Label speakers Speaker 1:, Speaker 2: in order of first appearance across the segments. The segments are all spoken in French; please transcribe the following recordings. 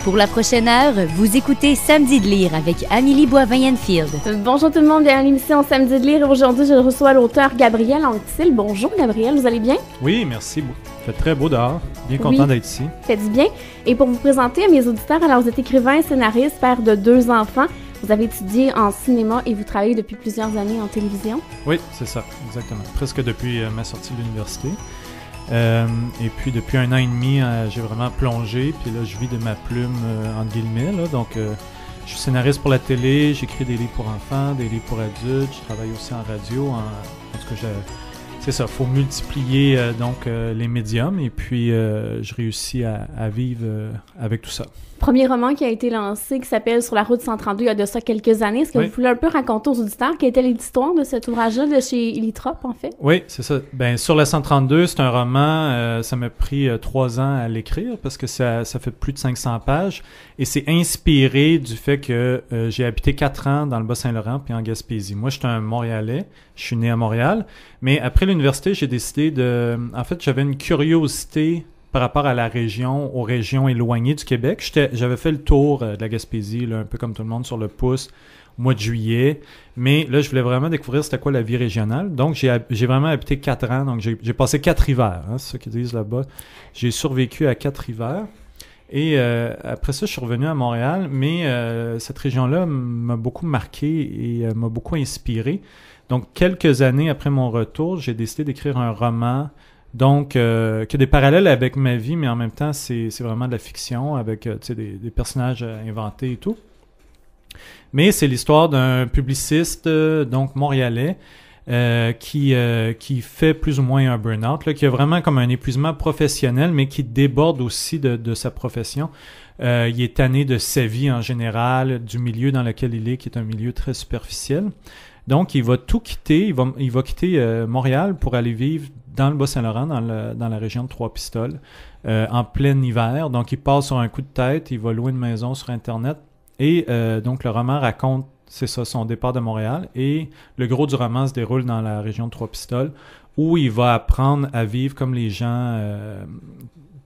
Speaker 1: Pour la prochaine heure, vous écoutez Samedi de lire avec Amélie Boivin-Enfield.
Speaker 2: Bonjour tout le monde, bienvenue à l'émission Samedi de lire. Aujourd'hui, je reçois l'auteur Gabriel Anctil. Bonjour Gabriel, vous allez bien?
Speaker 3: Oui, merci. Il fait très beau dehors. Bien content d'être ici.
Speaker 2: Faites du bien. Et pour vous présenter à mes auditeurs, alors vous êtes écrivain, scénariste, père de 2 enfants. Vous avez étudié en cinéma et vous travaillez depuis plusieurs années en télévision.
Speaker 3: Oui, c'est ça, exactement. Presque depuis ma sortie de l'université. Et puis depuis 1 an et demi, j'ai vraiment plongé. Puis là, je vis de ma plume, entre guillemets. Là. Donc, je suis scénariste pour la télé, j'écris des livres pour enfants, des livres pour adultes. Je travaille aussi en radio. En tout cas, c'est ça, il faut multiplier les médiums. Et puis, je réussis à vivre avec tout ça.
Speaker 2: Premier roman qui a été lancé, qui s'appelle Sur la route 132, il y a de ça quelques années. Est-ce que vous voulez un peu raconter aux auditeurs quelle était l'histoire de cet ouvrage-là de chez Illitrop, en fait?
Speaker 3: Oui, c'est ça. Ben, Sur la 132, c'est un roman, ça m'a pris 3 ans à l'écrire parce que ça fait plus de 500 pages et c'est inspiré du fait que j'ai habité 4 ans dans le Bas-Saint-Laurent puis en Gaspésie. Moi, je suis un Montréalais, je suis né à Montréal, mais après l'université, j'ai décidé En fait, j'avais une curiosité par rapport à la région, aux régions éloignées du Québec. J'avais fait le tour de la Gaspésie, là, un peu comme tout le monde, sur le pouce, au mois de juillet. Mais là, je voulais vraiment découvrir c'était quoi la vie régionale. Donc, j'ai vraiment habité 4 ans. Donc, j'ai passé 4 hivers, hein, c'est ce qu'ils disent là-bas. J'ai survécu à 4 hivers. Et après ça, je suis revenu à Montréal. Mais cette région-là m'a beaucoup marqué et m'a beaucoup inspiré. Donc, quelques années après mon retour, j'ai décidé d'écrire un roman. Donc, qui a des parallèles avec ma vie, mais en même temps, c'est vraiment de la fiction avec des personnages inventés et tout. Mais c'est l'histoire d'un publiciste, donc montréalais, qui fait plus ou moins un burn-out, là, qui a vraiment comme un épuisement professionnel, mais qui déborde aussi de sa profession. Il est tanné de sa vie en général, du milieu dans lequel il est, qui est un milieu très superficiel. Donc, il va tout quitter, il va quitter Montréal pour aller vivre dans le Bas-Saint-Laurent, dans la région de Trois-Pistoles, en plein hiver. Donc, il part sur un coup de tête, il va louer une maison sur Internet. Et donc, le roman raconte, c'est ça, son départ de Montréal. Et le gros du roman se déroule dans la région de Trois-Pistoles, où il va apprendre à vivre comme les gens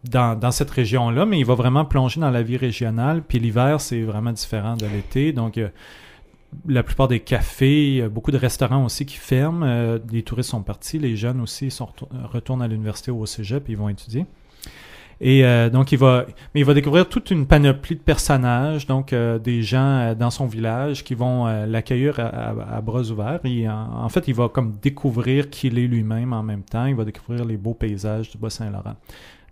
Speaker 3: dans cette région-là. Mais il va vraiment plonger dans la vie régionale. Puis l'hiver, c'est vraiment différent de l'été. Donc, la plupart des cafés, il y a beaucoup de restaurants aussi qui ferment. Les touristes sont partis, les jeunes aussi retournent à l'université ou au cégep et ils vont étudier. Et donc, il va découvrir toute une panoplie de personnages, donc des gens dans son village qui vont l'accueillir à bras ouverts. En fait, il va comme découvrir qui il est lui-même en même temps. Il va découvrir les beaux paysages du Bas-Saint-Laurent.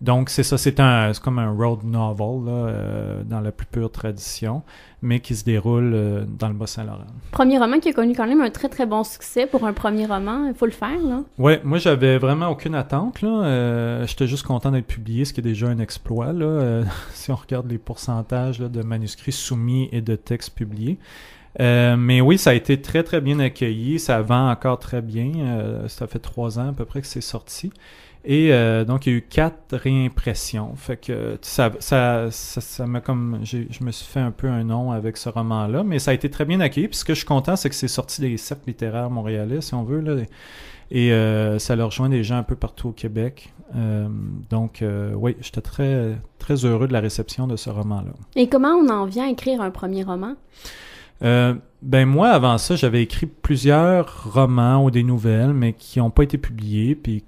Speaker 3: Donc, c'est ça, c'est comme un road novel, là, dans la plus pure tradition, mais qui se déroule dans le Bas-Saint-Laurent.
Speaker 2: Premier roman qui a connu quand même un très, très bon succès pour un premier roman. Il faut le faire, là.
Speaker 3: Ouais, moi, j'avais vraiment aucune attente, là. J'étais juste content d'être publié, ce qui est déjà un exploit, là. Si on regarde les pourcentages là, de manuscrits soumis et de textes publiés. Mais oui, ça a été très, très bien accueilli. Ça vend encore très bien. Ça fait 3 ans à peu près que c'est sorti. Et donc, il y a eu 4 réimpressions. Fait que ça m'a comme... Je me suis fait un peu un nom avec ce roman-là, mais ça a été très bien accueilli. Puis ce que je suis content, c'est que c'est sorti des cercles littéraires montréalais, si on veut, là. Et ça leur rejoint des gens un peu partout au Québec. Donc, oui, j'étais très, très heureux de la réception de ce roman-là.
Speaker 2: Et comment on en vient à écrire un premier roman?
Speaker 3: Ben moi, avant ça, j'avais écrit plusieurs romans ou des nouvelles, mais qui n'ont pas été publiés, puis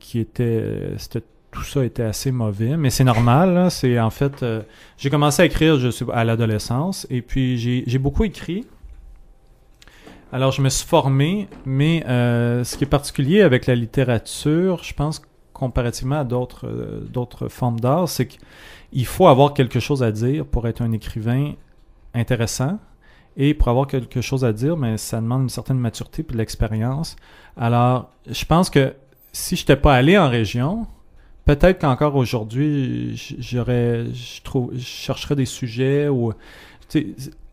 Speaker 3: tout ça était assez mauvais, mais c'est normal, là. C'est en fait, j'ai commencé à écrire, à l'adolescence, et puis j'ai beaucoup écrit. Alors, je me suis formé, mais ce qui est particulier avec la littérature, je pense, comparativement à d'autres formes d'art, c'est qu'il faut avoir quelque chose à dire pour être un écrivain intéressant. Et pour avoir quelque chose à dire, mais ça demande une certaine maturité puis de l'expérience. Alors, je pense que si je n'étais pas allé en région, peut-être qu'encore aujourd'hui, je chercherais des sujets où...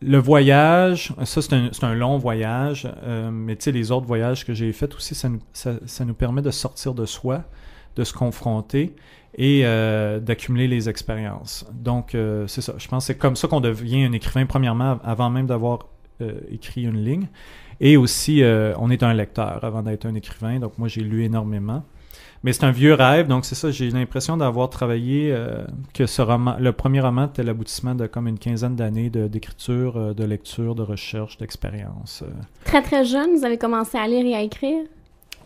Speaker 3: Le voyage, ça c'est un long voyage, mais les autres voyages que j'ai faits aussi, ça nous permet de sortir de soi, de se confronter et d'accumuler les expériences. Donc, c'est ça. Je pense que c'est comme ça qu'on devient un écrivain, premièrement, avant même d'avoir écrit une ligne. Et aussi, on est un lecteur avant d'être un écrivain. Donc, moi, j'ai lu énormément. Mais c'est un vieux rêve, donc c'est ça, j'ai l'impression d'avoir travaillé, que ce roman, le premier roman était l'aboutissement de comme une quinzaine d'années d'écriture, de lecture, de recherche, d'expérience.
Speaker 2: Très, très jeune, vous avez commencé à lire et à écrire?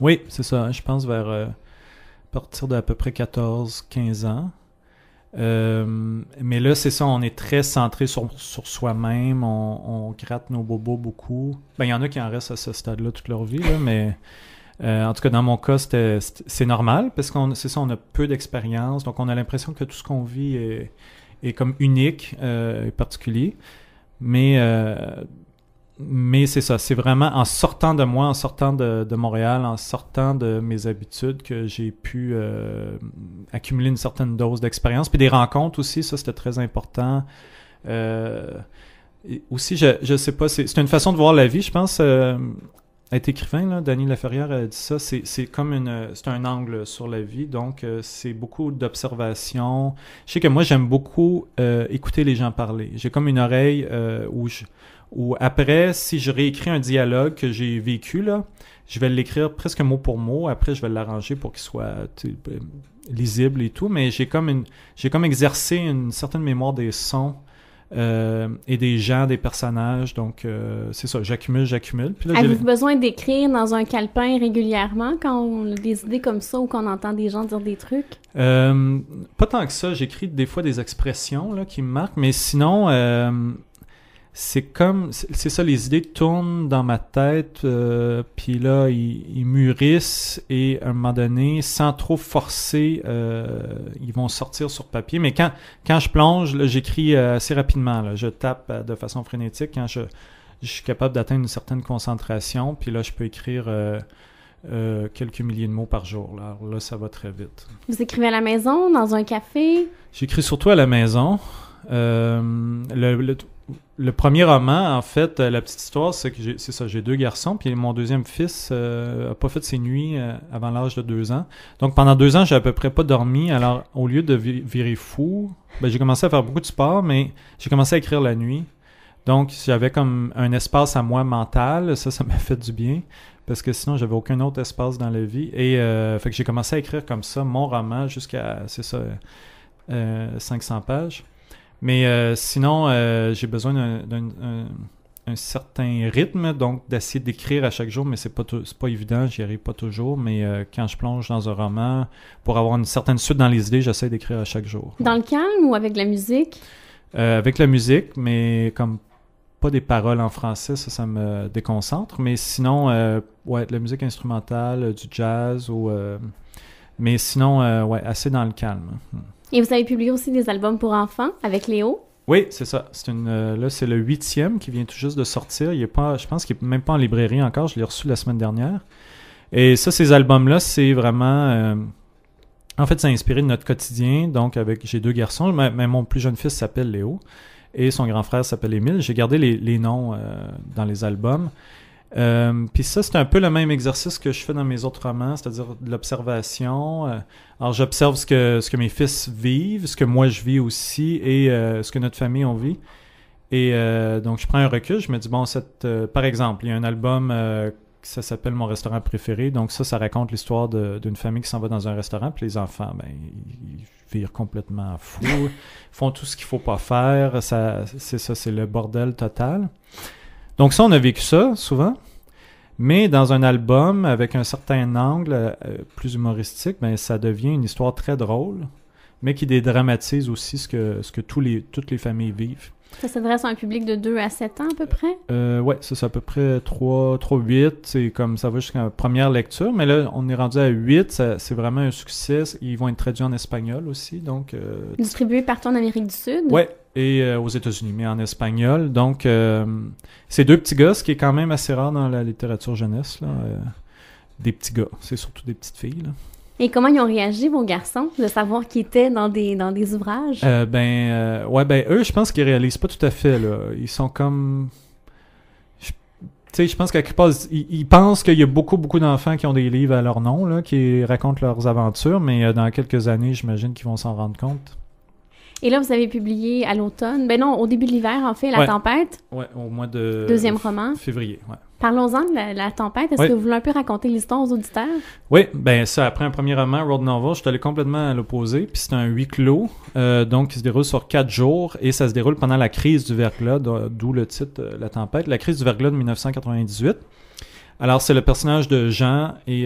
Speaker 3: Oui, c'est ça, je pense vers à partir d'à peu près 14-15 ans. Mais là, c'est ça, on est très centré sur soi-même, on gratte nos bobos beaucoup. Ben, il y en a qui en restent à ce stade-là toute leur vie, là, mais en tout cas, dans mon cas, c'est normal, parce c'est ça, on a peu d'expérience, donc on a l'impression que tout ce qu'on vit est comme unique et particulier. Mais c'est ça, c'est vraiment en sortant de moi, en sortant de Montréal, en sortant de mes habitudes que j'ai pu accumuler une certaine dose d'expérience. Puis des rencontres aussi, ça c'était très important. Aussi, je sais pas, c'est une façon de voir la vie, je pense. Être écrivain, là, Dany Laferrière a dit ça, c'est comme c'est un angle sur la vie, donc c'est beaucoup d'observation. Je sais que moi j'aime beaucoup écouter les gens parler. J'ai comme une oreille où après, si je réécris un dialogue que j'ai vécu, là, je vais l'écrire presque mot pour mot. Après, je vais l'arranger pour qu'il soit lisible et tout. Mais j'ai comme exercé une certaine mémoire des sons et des gens, des personnages. Donc, c'est ça, j'accumule. Puis là,
Speaker 2: avez-vous besoin d'écrire dans un calepin régulièrement quand on a des idées comme ça ou qu'on entend des gens dire des trucs?
Speaker 3: Pas tant que ça. J'écris des fois des expressions là, qui me marquent. Mais sinon... c'est ça, les idées tournent dans ma tête, puis là, ils mûrissent et à un moment donné, sans trop forcer, ils vont sortir sur papier. Mais quand je plonge, là, j'écris assez rapidement. Là, je tape de façon frénétique quand je suis capable d'atteindre une certaine concentration, puis là, je peux écrire quelques milliers de mots par jour. Là. Alors là, ça va très vite.
Speaker 2: Vous écrivez à la maison, dans un café?
Speaker 3: J'écris surtout à la maison. Le premier roman, en fait, la petite histoire, c'est que j'ai 2 garçons, puis mon deuxième fils a pas fait ses nuits avant l'âge de 2 ans. Donc pendant 2 ans, j'ai à peu près pas dormi. Alors au lieu de virer fou, ben, j'ai commencé à faire beaucoup de sport, mais j'ai commencé à écrire la nuit. Donc j'avais comme un espace à moi mental, ça m'a fait du bien, parce que sinon j'avais aucun autre espace dans la vie. Et fait que j'ai commencé à écrire comme ça mon roman jusqu'à, 500 pages. Mais sinon, j'ai besoin d'un certain rythme, donc d'essayer d'écrire à chaque jour, mais c'est pas évident, j'y arrive pas toujours. Mais quand je plonge dans un roman, pour avoir une certaine suite dans les idées, j'essaie d'écrire à chaque jour.
Speaker 2: Dans le calme ou avec la musique?
Speaker 3: Avec la musique, mais comme pas des paroles en français, ça me déconcentre. Mais sinon, ouais, de la musique instrumentale, du jazz, mais sinon, ouais, assez dans le calme.
Speaker 2: Et vous avez publié aussi des albums pour enfants avec Léo?
Speaker 3: Oui, c'est ça. Là, c'est le 8e qui vient tout juste de sortir. Je pense qu'il n'est même pas en librairie encore. Je l'ai reçu la semaine dernière. Et ça, ces albums-là, c'est vraiment... en fait, ça a inspiré de notre quotidien. Donc, j'ai 2 garçons. Mais mon plus jeune fils s'appelle Léo. Et son grand frère s'appelle Émile. J'ai gardé les noms dans les albums. Puis ça, c'est un peu le même exercice que je fais dans mes autres romans, c'est-à-dire de l'observation. Alors, j'observe ce que mes fils vivent, ce que moi je vis aussi et ce que notre famille on vit. Et donc, je prends un recul, je me dis, bon, par exemple, il y a un album ça s'appelle Mon restaurant préféré. Donc ça raconte l'histoire d'une famille qui s'en va dans un restaurant, puis les enfants, ben, ils virent complètement fous, font tout ce qu'il faut pas faire. C'est le bordel total. Donc ça, on a vécu ça souvent, mais dans un album avec un certain angle plus humoristique, ben ça devient une histoire très drôle, mais qui dédramatise aussi ce que toutes les familles vivent.
Speaker 2: Ça s'adresse à un public de 2 à 7 ans à peu près?
Speaker 3: Ouais, c'est à peu près 3-8, c'est comme ça va jusqu'à la première lecture, mais là, on est rendu à 8, c'est vraiment un succès. Ils vont être traduits en espagnol aussi, donc...
Speaker 2: Distribués partout en Amérique du Sud?
Speaker 3: Ouais, et aux États-Unis, mais en espagnol. Donc, c'est 2 petits gars, ce qui est quand même assez rare dans la littérature jeunesse, là. Des petits gars, c'est surtout des petites filles, là.
Speaker 2: Et comment ils ont réagi, vos garçons, de savoir qu'ils étaient dans des ouvrages?
Speaker 3: Ouais, eux, je pense qu'ils réalisent pas tout à fait, là. Ils sont comme... Tu sais, je pense qu'à quelque part, ils pensent qu'il y a beaucoup, beaucoup d'enfants qui ont des livres à leur nom, là, qui racontent leurs aventures, mais dans quelques années, j'imagine qu'ils vont s'en rendre compte.
Speaker 2: Et là, vous avez publié à l'automne, ben non, au début de l'hiver, en fait, La Tempête.
Speaker 3: Oui, au mois de...
Speaker 2: Deuxième roman.
Speaker 3: Février, oui.
Speaker 2: Parlons-en de la Tempête. Est-ce que vous voulez un peu raconter l'histoire aux auditeurs?
Speaker 3: Oui, ben ça, après un premier roman, Road Novel, je suis allé complètement à l'opposé, puis c'est un huis clos, donc qui se déroule sur 4 jours, et ça se déroule pendant la crise du verglas, d'où le titre La Tempête, la crise du verglas de 1998. Alors, c'est le personnage de Jean et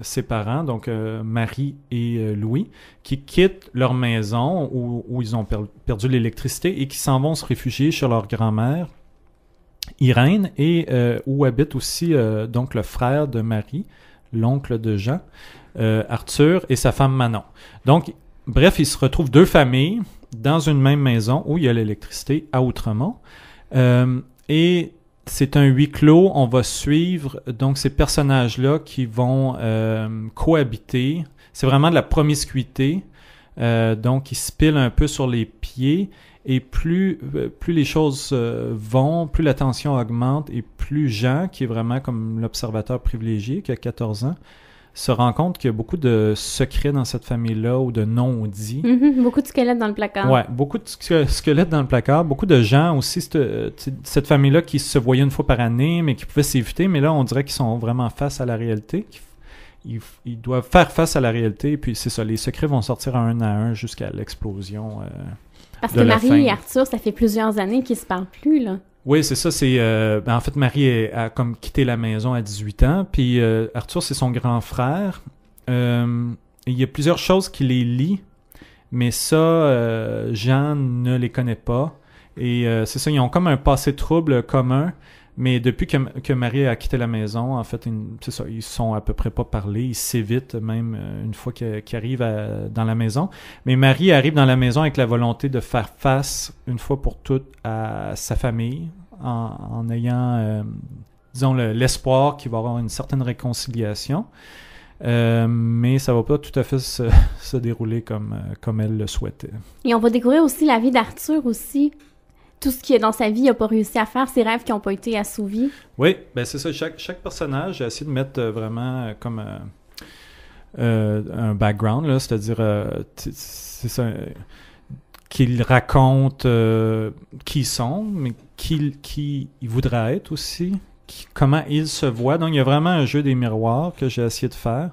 Speaker 3: ses parents, donc Marie et Louis, qui quittent leur maison où ils ont perdu l'électricité et qui s'en vont se réfugier chez leur grand-mère, Irène, et où habite aussi donc le frère de Marie, l'oncle de Jean, Arthur, et sa femme Manon. Donc, bref, ils se retrouvent 2 familles dans une même maison où il y a l'électricité à Outremont. Et c'est un huis clos. On va suivre donc ces personnages-là qui vont cohabiter. C'est vraiment de la promiscuité. Donc, ils se pilent un peu sur les pieds. Et plus les choses vont, plus la tension augmente et plus Jean, qui est vraiment comme l'observateur privilégié, qui a 14 ans, se rend compte qu'il y a beaucoup de secrets dans cette famille-là ou de non-dits.
Speaker 2: Beaucoup de squelettes dans le placard.
Speaker 3: Ouais, beaucoup de squelettes dans le placard. Beaucoup de gens aussi, cette famille-là qui se voyait une fois par année, mais qui pouvait s'éviter. Mais là, on dirait qu'ils sont vraiment face à la réalité. Ils doivent faire face à la réalité. Et puis, c'est ça, les secrets vont sortir à un jusqu'à l'explosion
Speaker 2: Parce que Marie et Arthur, ça fait plusieurs années qu'ils se parlent plus, là.
Speaker 3: Oui, c'est ça. En fait, Marie a comme quitté la maison à 18 ans, puis Arthur, c'est son grand frère. Il y a plusieurs choses qui les lient, mais ça, Jean ne les connaît pas. Et c'est ça, ils ont comme un passé trouble commun, mais depuis que Marie a quitté la maison, en fait, c'est ça, ils sont à peu près pas parlé. Ils s'évitent même une fois qu'ils arrivent dans la maison. Mais Marie arrive dans la maison avec la volonté de faire face, une fois pour toutes, à sa famille, en ayant, disons, l'espoir qu'il va y avoir une certaine réconciliation. Mais ça va pas tout à fait se dérouler comme elle le souhaitait.
Speaker 2: Et on va découvrir aussi la vie d'Arthur aussi. Tout ce qui est dans sa vie, il n'a pas réussi à faire, ses rêves qui n'ont pas été assouvis.
Speaker 3: Oui, ben c'est ça. Chaque personnage a essayé de mettre vraiment comme un background, là, c'est-à-dire c'est ça, qu'ils racontent qui ils sont, mais qui ils voudraient être aussi, comment ils se voient. Donc, il y a vraiment un jeu des miroirs que j'ai essayé de faire.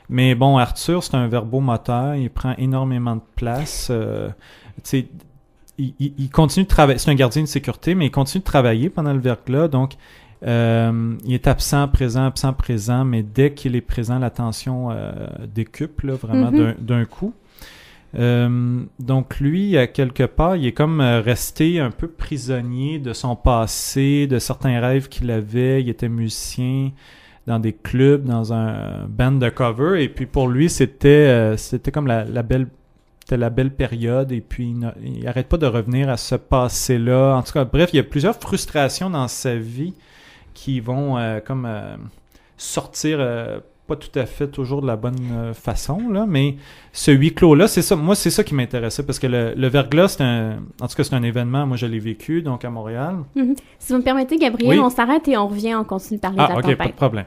Speaker 3: Mais bon, Arthur, c'est un verbomoteur, il prend énormément de place. Tu sais, il continue de travailler. C'est un gardien de sécurité, mais il continue de travailler pendant le verglas. Donc, il est absent, présent, mais dès qu'il est présent, la tension décuple là, vraiment d'un coup. Donc, lui, à quelque part, il est comme resté un peu prisonnier de son passé, de certains rêves qu'il avait. Il était musicien dans des clubs, dans un band de cover. Et puis, pour lui, c'était comme la belle période, et puis il n'arrête pas de revenir à ce passé-là. En tout cas, bref, il y a plusieurs frustrations dans sa vie qui vont sortir pas tout à fait toujours de la bonne façon, là, mais ce huis clos-là, c'est ça. Moi, c'est ça qui m'intéressait, parce que le verglas, c'est un événement, moi je l'ai vécu, donc à Montréal.
Speaker 2: Si vous me permettez, Gabriel, on s'arrête et on revient, on continue de parler de la tempête.
Speaker 3: OK, pas de problème.